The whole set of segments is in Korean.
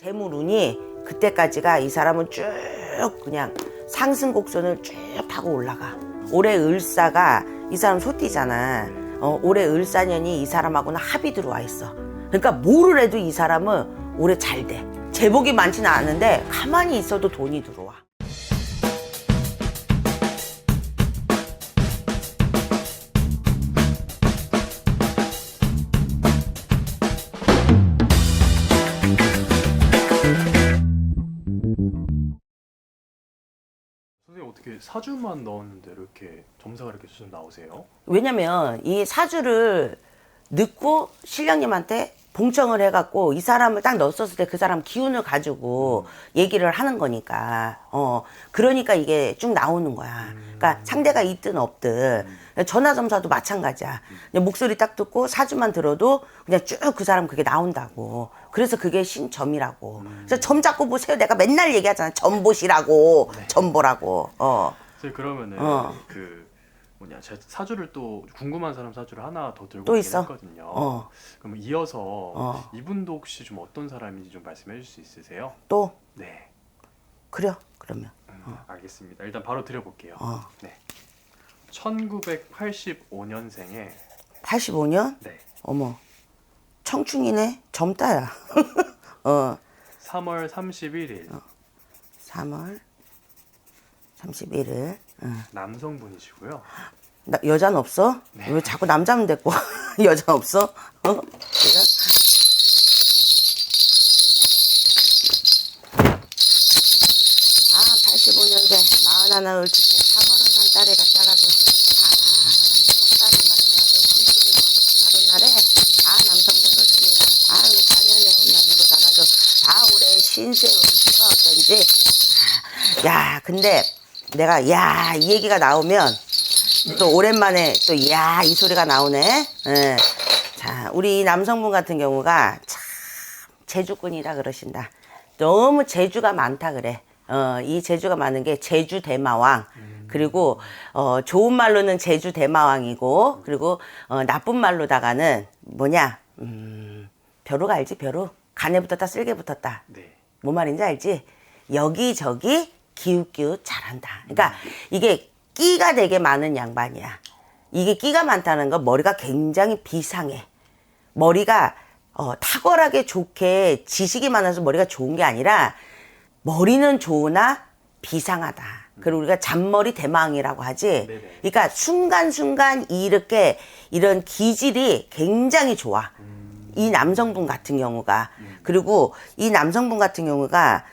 재물운이 그때까지가 이 사람은 쭉 그냥 상승 곡선을 쭉 타고 올라가. 올해 을사가 이 사람 소띠잖아. 올해 을사년이 이 사람하고는 합이 들어와 있어. 그러니까 뭐를 해도 이 사람은 올해 잘 돼. 재복이 많지는 않은데 가만히 있어도 돈이 들어와. 선생님 어떻게 사주만 넣었는데 이렇게 점사가 이렇게 좀 나오세요? 왜냐면 이 사주를 넣고 신령님한테 봉청을 해갖고 이 사람을 딱 넣었을 때 그 사람 기운을 가지고 얘기를 하는 거니까 그러니까 이게 쭉 나오는 거야. 그러니까 상대가 있든 없든 전화점사도 마찬가지야. 그냥 목소리 딱 듣고 사주만 들어도 그냥 쭉 그 사람 그게 나온다고. 그래서 그게 신점이라고. 그래서 점 잡고 보세요. 내가 맨날 얘기하잖아. 점 보시라고. 네. 점 보라고. 선생님 그러면은 그 뭐냐 제 사주를 또 궁금한 사람 사주를 하나 더 들고 또 오긴 있어? 했거든요. 그럼 이어서 이분도 혹시 좀 어떤 사람인지 좀 말씀해 주실 수 있으세요? 또 네. 그래요. 그러면 알겠습니다. 일단 바로 드려볼게요. 어. 네. 1985년생에 85년? 네. 어머 청춘이네. 젊다야. 3월 31일 3월 31일. 남성분이시고요. 나 여자는 없어? 네. 왜 자꾸 남자면 됐고 여자 없어? 내가? 아 85년생 41 을지께 3월은 산딸에 갔다가도 딸은 갔다가도 다른 날에 남성분을 씁니다. 4년의 운명으로 살아도 올해 신세 운수가 어떤지. 야 근데 내가 이 얘기가 나오면 또 오랜만에 또 이 소리가 나오네. 예. 자, 우리 남성분 같은 경우가 참 재주꾼이다 그러신다. 너무 재주가 많다 그래. 이 재주가 많은 게 재주 대마왕. 그리고 좋은 말로는 재주 대마왕이고, 그리고 나쁜 말로다가는 뭐냐? 벼루가 알지? 벼루. 간에 붙었다 쓸개 붙었다. 네. 뭐 말인지 알지? 여기저기 기웃기웃 잘한다. 그러니까 이게 끼가 되게 많은 양반이야. 이게 끼가 많다는 건 머리가 굉장히 비상해. 머리가 탁월하게 좋게 지식이 많아서 머리가 좋은 게 아니라 머리는 좋으나 비상하다. 그리고 우리가 잔머리 대망이라고 하지. 네네. 그러니까 순간순간 이렇게 이런 기질이 굉장히 좋아. 이 남성분 같은 경우가. 그리고 이 남성분 같은 경우가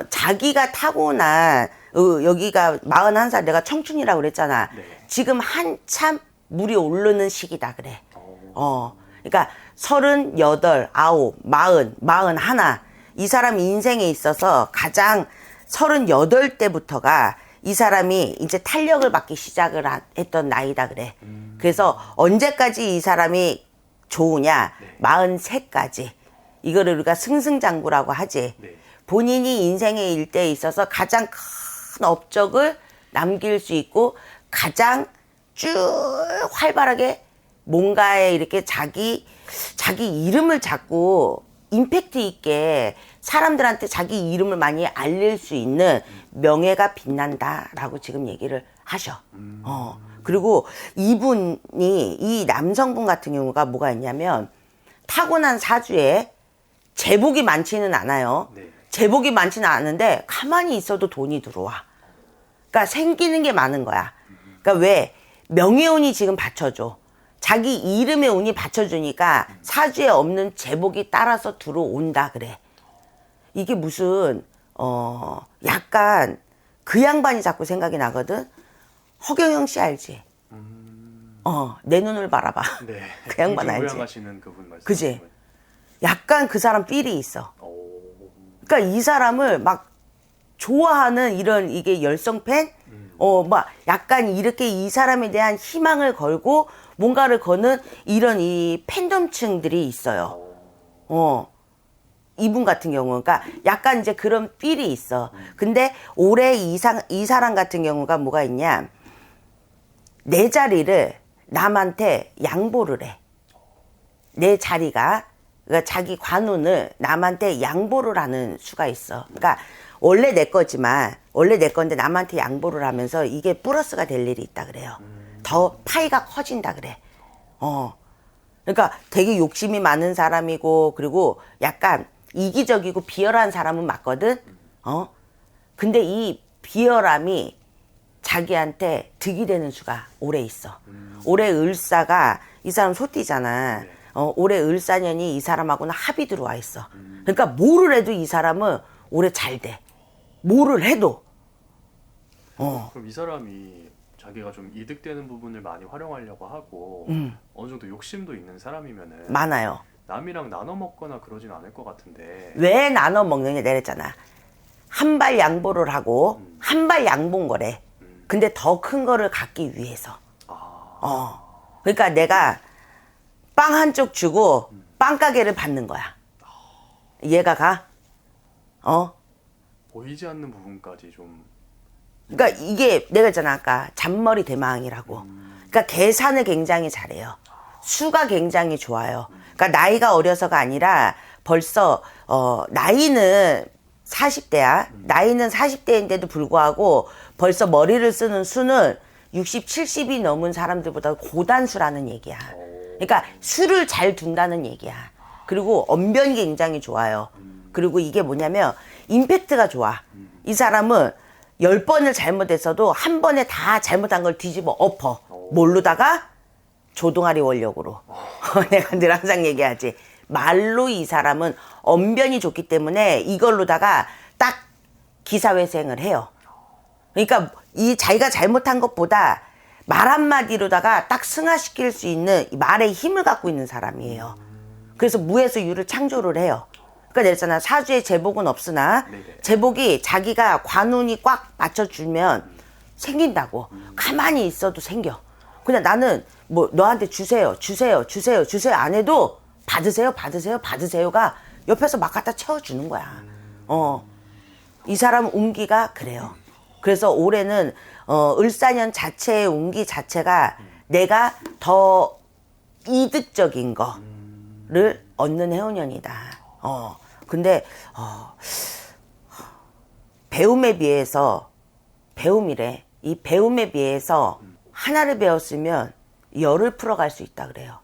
자기가 타고난 여기가 41살 내가 청춘이라고 그랬잖아. 네. 지금 한참 물이 오르는 시기다 그래. 그러니까 38, 9, 40, 41 이 사람 인생에 있어서 가장 38때부터가 이 사람이 이제 탄력을 받기 시작을 했던 나이다 그래. 그래서 언제까지 이 사람이 좋으냐? 네. 43까지. 이거를 우리가 승승장구라고 하지. 네. 본인이 인생의 일대에 있어서 가장 큰 업적을 남길 수 있고 가장 쭉 활발하게 뭔가에 이렇게 자기 이름을 자꾸 임팩트 있게 사람들한테 자기 이름을 많이 알릴 수 있는 명예가 빛난다라고 지금 얘기를 하셔. 그리고 이분이 이 남성분 같은 경우가 뭐가 있냐면 타고난 사주에 재복이 많지는 않아요. 네. 재복이 많지는 않은데 가만히 있어도 돈이 들어와. 그러니까 생기는 게 많은 거야. 그러니까 왜 명예운이 지금 받쳐줘. 자기 이름의 운이 받쳐주니까 사주에 없는 재복이 따라서 들어온다 그래. 이게 무슨 약간 그 양반이 자꾸 생각이 나거든. 허경영 씨 알지? 내 눈을 바라봐. 네. 그 양반 알지? 모양하시는 그분 말씀. 그지? 약간 그 사람 삘이 있어. 그러니까 이 사람을 막 좋아하는 이런 이게 열성팬? 막 약간 이렇게 이 사람에 대한 희망을 걸고 뭔가를 거는 이런 이 팬덤층들이 있어요. 이분 같은 경우, 그러니까 약간 이제 그런 삘이 있어. 근데 올해 이 사람 같은 경우가 뭐가 있냐? 내 자리를 남한테 양보를 해. 내 자리가 그러니까 자기 관운을 남한테 양보를 하는 수가 있어. 그러니까 원래 내 거지만 원래 내 건데 남한테 양보를 하면서 이게 플러스가 될 일이 있다 그래요. 더 파이가 커진다 그래. 그러니까 되게 욕심이 많은 사람이고 그리고 약간 이기적이고 비열한 사람은 맞거든. 근데 이 비열함이 자기한테 득이 되는 수가 올해 있어. 올해 을사가 이 사람 소띠잖아. 올해 을사년이 이 사람하고는 합이 들어와 있어. 그러니까 뭐를 해도 이 사람은 올해 잘 돼. 뭐를 해도. 그럼 이 사람이 자기가 좀 이득되는 부분을 많이 활용하려고 하고 어느 정도 욕심도 있는 사람이면은 많아요. 남이랑 나눠 먹거나 그러진 않을 것 같은데. 왜 나눠 먹느냐 내랬잖아. 한 발 양보를 하고 한 발 양보인 거래. 근데 더 큰 거를 갖기 위해서. 그러니까 내가 빵 한쪽 주고 빵 가게를 받는 거야. 이해가 가? 보이지 않는 부분까지 좀. 그러니까 이게 내가 했잖아 아까 잔머리 대망이라고. 그러니까 계산을 굉장히 잘해요. 수가 굉장히 좋아요. 그러니까 나이가 어려서가 아니라 벌써 나이는 40대야. 나이는 40대인데도 불구하고 벌써 머리를 쓰는 수는 60, 70이 넘은 사람들보다 고단수라는 얘기야. 그러니까 수를 잘 둔다는 얘기야. 그리고 언변이 굉장히 좋아요. 그리고 이게 뭐냐면 임팩트가 좋아. 이 사람은 10번을 잘못했어도 한 번에 다 잘못한 걸 뒤집어 엎어. 뭘로다가? 조동아리 원력으로. 내가 늘 항상 얘기하지. 말로 이 사람은 언변이 좋기 때문에 이걸로다가 딱 기사회생을 해요. 그러니까 이 자기가 잘못한 것보다 말 한마디로다가 딱 승화시킬 수 있는 말의 힘을 갖고 있는 사람이에요. 그래서 무에서 유를 창조를 해요. 그러니까 내가 했잖아. 사주에 제복은 없으나 제복이 자기가 관운이 꽉 맞춰주면 생긴다고. 가만히 있어도 생겨. 그냥 나는 뭐 너한테 주세요 안 해도 받으세요가 옆에서 막 갖다 채워주는 거야. 이 사람 운기가 그래요. 그래서 올해는 을사년 자체의 운기 자체가 내가 더 이득적인 거를 얻는 해운년이다. 근데 배움에 비해서 배움이래. 이 배움에 비해서 하나를 배웠으면 열을 풀어갈 수 있다 그래요.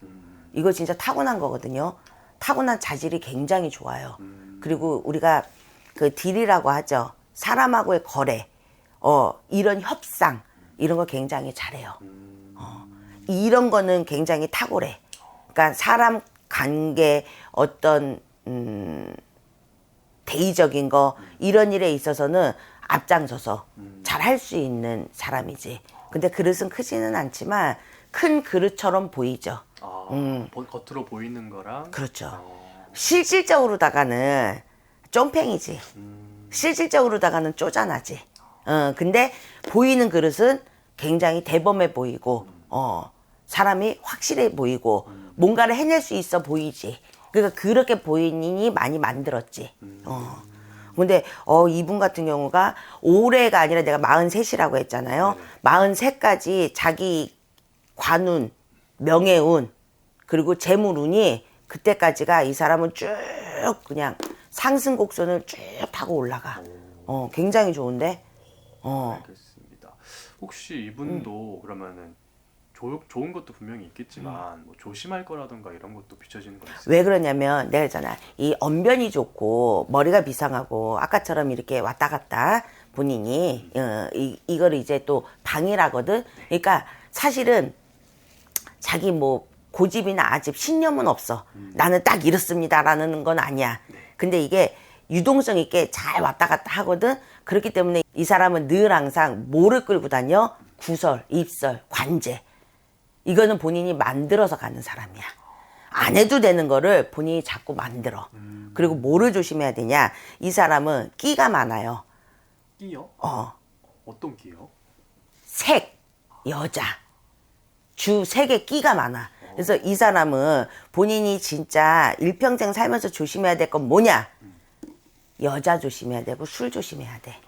이거 진짜 타고난 거거든요. 타고난 자질이 굉장히 좋아요. 그리고 우리가 그 딜이라고 하죠. 사람하고의 거래, 이런 협상 이런 거 굉장히 잘해요. 이런 거는 굉장히 탁월해. 그러니까 사람 관계 어떤 대의적인 거 이런 일에 있어서는 앞장서서 잘 할 수 있는 사람이지. 근데 그릇은 크지는 않지만 큰 그릇처럼 보이죠. 겉으로 보이는 거랑. 그렇죠. 실질적으로다가는 쫌팽이지. 실질적으로다가는 쪼잔하지. 근데 보이는 그릇은 굉장히 대범해 보이고, 사람이 확실해 보이고, 뭔가를 해낼 수 있어 보이지. 그러니까 그렇게 보이니 많이 만들었지. 근데 이분 같은 경우가 올해가 아니라 내가 43이라고 했잖아요. 43까지 자기 관운, 명예운, 그리고 재물운이 그때까지가 이 사람은 쭉 그냥 상승 곡선을 쭉 타고 올라가. 굉장히 좋은데. 알겠습니다. 혹시 이분도 그러면은 좋은 것도 분명히 있겠지만 뭐 조심할 거라던가 이런 것도 비춰지는 거 있어요? 왜 그러냐면 내가 했잖아. 이 언변이 좋고 머리가 비상하고 아까처럼 이렇게 왔다 갔다 본인이 이거를 이제 또 방해라거든. 그러니까 사실은 자기 뭐 고집이나 아집 신념은 없어. 나는 딱 이렇습니다라는 건 아니야. 근데 이게 유동성 있게 잘 왔다 갔다 하거든. 그렇기 때문에 이 사람은 늘 항상 뭐를 끌고 다녀? 구설, 입설, 관제. 이거는 본인이 만들어서 가는 사람이야. 안 해도 되는 거를 본인이 자꾸 만들어. 그리고 뭐를 조심해야 되냐? 이 사람은 끼가 많아요. 끼요? 어떤 끼요? 색, 여자. 주 색에 끼가 많아. 그래서 이 사람은 본인이 진짜 일평생 살면서 조심해야 될 건 뭐냐? 여자 조심해야 되고 술 조심해야 돼.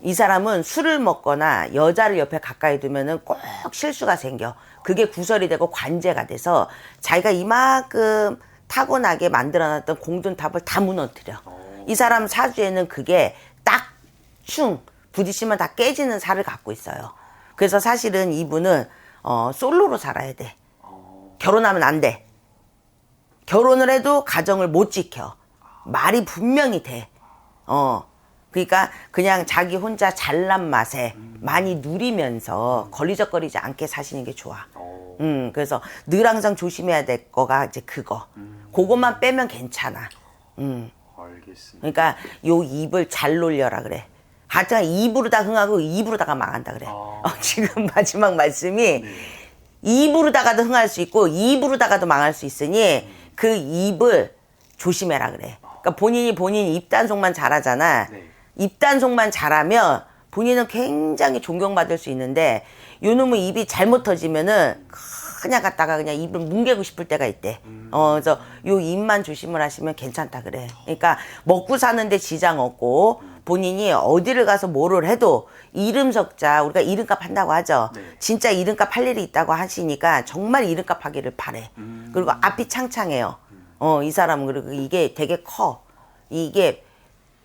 이 사람은 술을 먹거나 여자를 옆에 가까이 두면은 꼭 실수가 생겨. 그게 구설이 되고 관제가 돼서 자기가 이만큼 타고나게 만들어놨던 공든탑을 다 무너뜨려. 이 사람 사주에는 그게 딱 부딪히면 다 깨지는 살을 갖고 있어요. 그래서 사실은 이분은 솔로로 살아야 돼. 결혼하면 안 돼. 결혼을 해도 가정을 못 지켜. 말이 분명히 돼. 그러니까 그냥 자기 혼자 잘난 맛에 많이 누리면서 걸리적거리지 않게 사시는 게 좋아. 그래서 늘 항상 조심해야 될 거가 이제 그거. 그것만 빼면 괜찮아. 알겠습니다. 그러니까 요 입을 잘 놀려라 그래. 하여튼 입으로다 흥하고 입으로다가 망한다 그래. 지금 마지막 말씀이 입으로다가도 흥할 수 있고 입으로다가도 망할 수 있으니 그 입을 조심해라 그래. 그러니까 본인 입단속만 잘하잖아. 네. 입단속만 잘하면 본인은 굉장히 존경받을 수 있는데 요놈의 입이 잘못 터지면은 그냥 갖다가 그냥 입을 뭉개고 싶을 때가 있대. 그래서 요 입만 조심을 하시면 괜찮다 그래. 그러니까 먹고 사는데 지장 없고 본인이 어디를 가서 뭐를 해도 이름 적자, 우리가 이름값 한다고 하죠. 네. 진짜 이름값 할 일이 있다고 하시니까 정말 이름값 하기를 바래. 그리고 앞이 창창해요. 이 사람은 그리고 이게 되게 커. 이게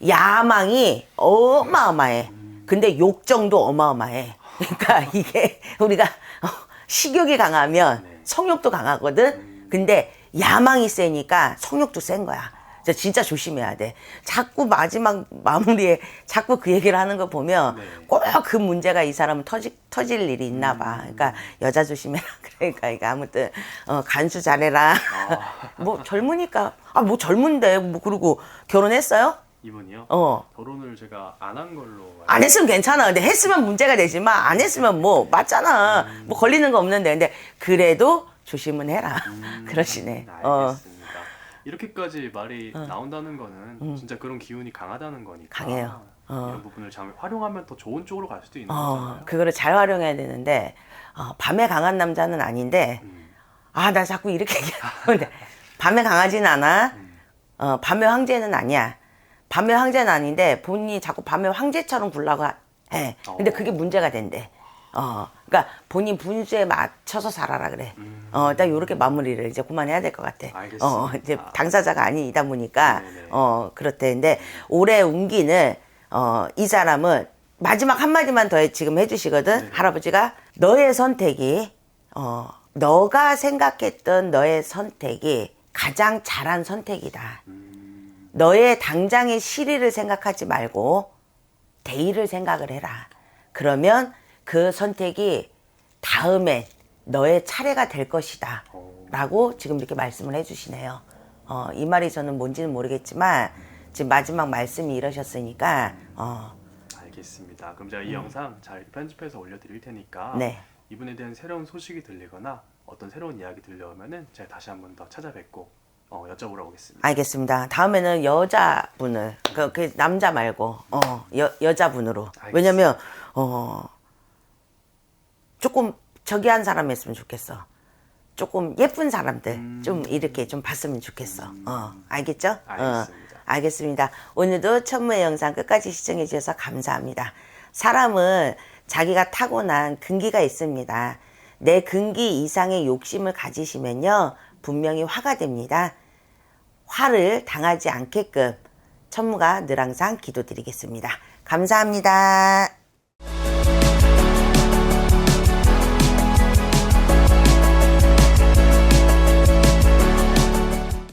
야망이 어마어마해. 근데 욕정도 어마어마해. 그러니까 이게 우리가 식욕이 강하면 성욕도 강하거든. 근데 야망이 세니까 성욕도 센 거야. 진짜 조심해야 돼. 자꾸 마지막 마무리에 자꾸 그 얘기를 하는 거 보면 꼭 그 문제가 이 사람은 터질 일이 있나 봐. 그러니까 여자 조심해라. 그러니까 이거 아무튼 간수 잘해라. 뭐 젊으니까 뭐 젊은데 뭐 그러고 결혼했어요? 이분이요? 결혼을 제가 안 한 걸로 안 했으면 괜찮아. 근데 했으면 문제가 되지만 안 했으면 뭐 맞잖아. 뭐 걸리는 거 없는데. 근데 그래도 조심은 해라. 그러시네. 알겠습니다. 이렇게까지 말이 나온다는 거는 진짜 그런 기운이 강하다는 거니까 강해요. 이런 부분을 잘 활용하면 더 좋은 쪽으로 갈 수도 있는 거잖아요. 그거를 잘 활용해야 되는데 밤에 강한 남자는 아닌데 나 자꾸 이렇게 얘기하는데 밤에 강하진 않아. 밤의 황제는 아니야. 밤의 황제는 아닌데 본인이 자꾸 밤의 황제처럼 굴라고 해. 근데 그게 문제가 된대. 그러니까 본인 분수에 맞춰서 살아라 그래. 딱 요렇게 마무리를 이제 그만해야 될 것 같아. 알겠습니다. 이제 당사자가 아니다 보니까 그렇대. 근데 올해 운기는 이 사람은 마지막 한마디만 더 지금 해주시거든. 네네. 할아버지가 너의 선택이 너가 생각했던 너의 선택이 가장 잘한 선택이다. 너의 당장의 실의를 생각하지 말고 대의를 생각을 해라. 그러면 그 선택이 다음에 너의 차례가 될 것이다. 라고 지금 이렇게 말씀을 해주시네요. 이 말이 저는 뭔지는 모르겠지만 지금 마지막 말씀이 이러셨으니까 알겠습니다. 그럼 제가 이 영상 잘 편집해서 올려드릴 테니까 네. 이분에 대한 새로운 소식이 들리거나 어떤 새로운 이야기 들려오면은 제가 다시 한번 더 찾아뵙고 여쭤보러 오겠습니다. 알겠습니다. 다음에는 여자분을 그 남자 말고 여자분으로. 알겠습니다. 왜냐면 조금 저기 한 사람 했으면 좋겠어. 조금 예쁜 사람들 좀 이렇게 좀 봤으면 좋겠어. 알겠죠? 알겠습니다. 알겠습니다. 오늘도 천무의 영상 끝까지 시청해 주셔서 감사합니다. 사람은 자기가 타고난 근기가 있습니다. 내 근기 이상의 욕심을 가지시면요 분명히 화가 됩니다. 화를 당하지 않게끔 천무가 늘 항상 기도드리겠습니다. 감사합니다.